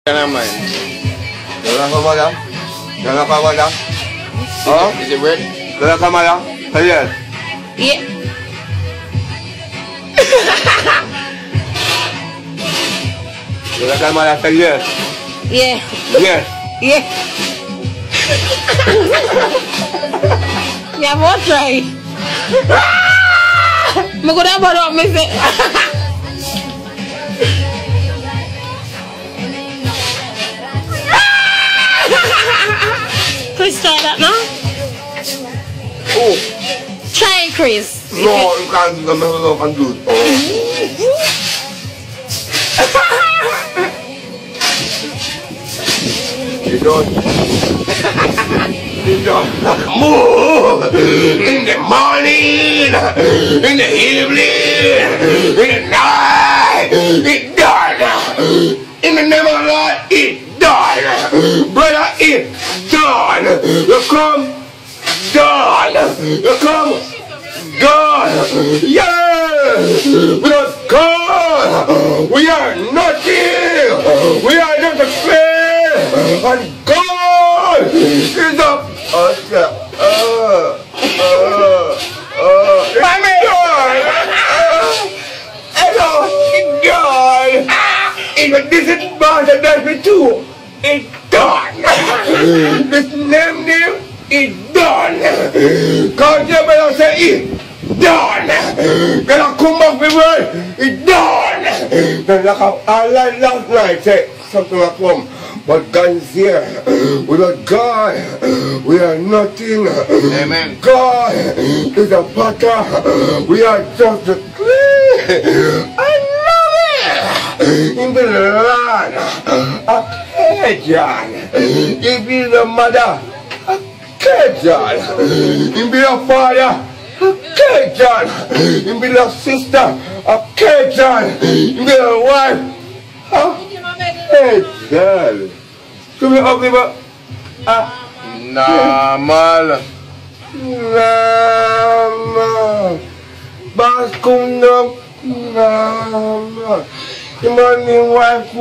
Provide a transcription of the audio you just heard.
naman. Jangan kau malam. Jangan kau malam. Oh? Is it red? Jangan kau malam. Serius. Yeah. Jangan kau malam. Serius. Yeah. Yes. Yeah. Yeah, mau try. Mau dah baru mesti. Chris, try that now. Oh. Try, Chris. No, you can't do it. You can't do it. You don't. You don't. Move in the morning, in the evening, in the night. It's done. In the name of the Lord, it's done. Brother, it's done. You come done. You come done. Yes. Without God, we are nothing. We are just a fail. And God is up. Hello, God. Even this is bad and that's me too. It's done. This name is done. God, you better say it's done. Gonna come back with word. It's done. Then like how I like last night say something like come. But God is here. Without God, we are nothing. Amen. God is a potter. We are just a clay. I love it. In the land of Cajun. If you're the mother of Cajun. If you're the father of Cajun. If you're the sister of Cajun. If you're the wife of Cajun. Come here, ugly, but Normal. Nama Baskum dong Nama Gimana wife